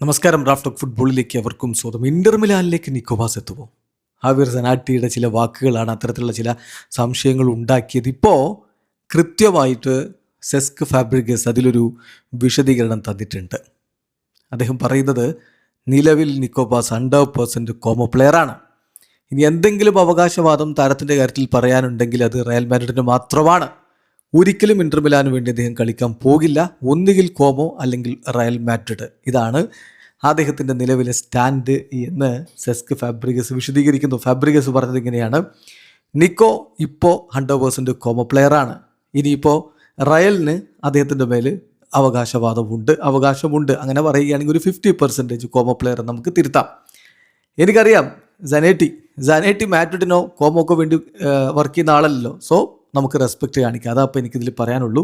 നമസ്കാരം. റാഫ്റ്റോക്ക് ഫുട്ബോളിലേക്ക് അവർക്കും സ്വാഗതം. ഇന്റർ മിലാനിലേക്ക് നിക്കോബാസ് എത്തുമോ? ഹാവിർ സനാട്ടിയുടെ ചില വാക്കുകളാണ് അത്തരത്തിലുള്ള ചില സംശയങ്ങൾ ഉണ്ടാക്കിയത്. ഇപ്പോൾ കൃത്യമായിട്ട് സെസ്ക് ഫാബ്രിഗസ് അതിലൊരു വിശദീകരണം തന്നിട്ടുണ്ട്. അദ്ദേഹം പറയുന്നത് നിലവിൽ നിക്കോബാസ് 100% കോമോ പ്ലെയറാണ്. ഇനി എന്തെങ്കിലും അവകാശവാദം താരത്തിൻ്റെ കാര്യത്തിൽ പറയാനുണ്ടെങ്കിൽ അത് റയൽ മാഡ്രിഡിന് മാത്രമാണ്. ഒരിക്കലും ഇന്റർ മിലാന് വേണ്ടി അദ്ദേഹം കളിക്കാൻ പോകില്ല. ഒന്നുകിൽ കോമോ അല്ലെങ്കിൽ റയൽ മാഡ്രിഡ്. ഇതാണ് അദ്ദേഹത്തിൻ്റെ നിലവിലെ സ്റ്റാൻഡ് എന്ന് സെസ്ക് ഫാബ്രിഗസ് വിശദീകരിക്കുന്നു. ഫാബ്രിഗസ് പറഞ്ഞത് ഇങ്ങനെയാണ്: നിക്കോ ഇപ്പോൾ 100% കോമോ പ്ലെയറാണ്. ഇനിയിപ്പോൾ റയലിന് അദ്ദേഹത്തിൻ്റെ മേൽ അവകാശമുണ്ട്. അങ്ങനെ പറയുകയാണെങ്കിൽ ഒരു 50% കോമോ പ്ലെയർ നമുക്ക് തിരുത്താം. എനിക്കറിയാം ജാനേറ്റി മാഡ്രിഡിനോ കോമോക്കോ വേണ്ടി വർക്ക് ചെയ്യുന്ന ആളല്ലോ. സോ നമുക്ക് റെസ്പെക്റ്റ് കാണിക്കാം. അതപ്പോൾ എനിക്കിതിൽ പറയാനുള്ളൂ.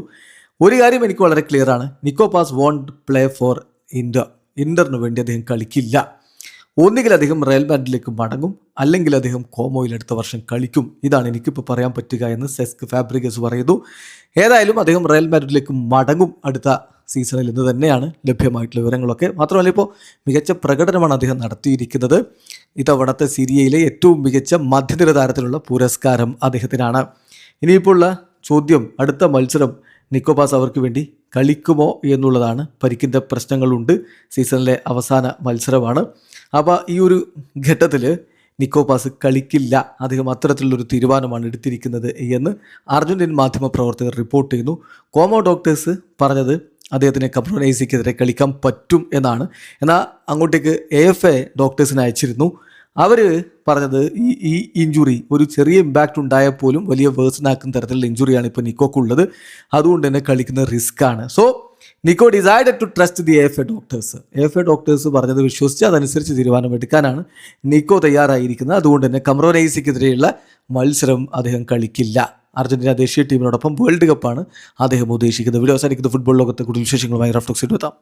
ഒരു കാര്യം എനിക്ക് വളരെ ക്ലിയർ ആണ്. നിക്കോബാസ് വോണ്ട് പ്ലേ ഫോർ ഇന്ററിന് വേണ്ടി അദ്ദേഹം കളിക്കില്ല. ഒന്നുകിൽ അദ്ദേഹം റയൽ മാഡ്രിഡിലേക്ക് മടങ്ങും, അല്ലെങ്കിൽ അദ്ദേഹം കോമോയിൽ അടുത്ത വർഷം കളിക്കും. ഇതാണ് എനിക്കിപ്പോൾ പറയാൻ പറ്റുക എന്ന് സെസ്ക് ഫാബ്രിഗസ് പറയുന്നു. ഏതായാലും അദ്ദേഹം റയൽ മാഡ്രിഡിലേക്ക് മടങ്ങും അടുത്ത സീസണിൽ എന്ന് തന്നെയാണ് ലഭ്യമായിട്ടുള്ള വിവരങ്ങളൊക്കെ. മാത്രമല്ല ഇപ്പോൾ മികച്ച പ്രകടനമാണ് അദ്ദേഹം നടത്തിയിരിക്കുന്നത്. ഇത്തവണത്തെ സിരിയയിലെ ഏറ്റവും മികച്ച മധ്യനിര താരത്തിലുള്ള പുരസ്കാരം അദ്ദേഹത്തിനാണ്. ഇനിയിപ്പോൾ ഉള്ള ചോദ്യം, അടുത്ത മത്സരം നിക്കോബാസ് അവർക്ക് വേണ്ടി കളിക്കുമോ എന്നുള്ളതാണ്. പരിക്കിൻ്റെ പ്രശ്നങ്ങളുണ്ട്. സീസണിലെ അവസാന മത്സരമാണ്. അപ്പോൾ ഈ ഒരു ഘട്ടത്തിൽ നിക്കോബാസ് കളിക്കില്ല. അദ്ദേഹം അത്തരത്തിലുള്ളൊരു തീരുമാനമാണ് എടുത്തിരിക്കുന്നത് എന്ന് അർജന്റീൻ മാധ്യമ പ്രവർത്തകർ റിപ്പോർട്ട് ചെയ്യുന്നു. കോമോ ഡോക്ടേഴ്സ് പറഞ്ഞത് അദ്ദേഹത്തിന് കംപ്രമൈസിക്കെതിരെ കളിക്കാൻ പറ്റും എന്നാണ്. എന്നാൽ അങ്ങോട്ടേക്ക് AFA ഡോക്ടേഴ്സിനെ അയച്ചിരുന്നു. അവർ പറഞ്ഞത് ഈ ഇഞ്ചുറി ഒരു ചെറിയ ഇമ്പാക്റ്റ് ഉണ്ടായാൽ പോലും വലിയ വേഴ്സനാക്കുന്ന തരത്തിലുള്ള ഇഞ്ചുറിയാണ് ഇപ്പോൾ നിക്കോക്കുള്ളത്. അതുകൊണ്ട് തന്നെ കളിക്കുന്ന റിസ്ക്കാണ്. So Nico decided to trust the AFA doctors. AFA doctors പറഞ്ഞത് വിശ്വസിച്ച് അതനുസരിച്ച് തീരുമാനമെടുക്കാനാണ് നിക്കോ തയ്യാറായിരിക്കുന്നത്. അതുകൊണ്ട് തന്നെ കംപ്രമൈസിക്കെതിരെയുള്ള മത്സരം അദ്ദേഹം കളിക്കില്ല. അർജന്റീന ദേശീയ ടീമിനോടൊപ്പം വേൾഡ് കപ്പാണ് അദ്ദേഹം ഉദ്ദേശിക്കുന്നത്. വീഡിയോ അവസാനിക്കുന്ന ഫുട്ബോൾ ലോകത്തെ കൂടുതൽ വിശേഷങ്ങളുമായി റാഫ്റ്റോക്സ് എത്താം.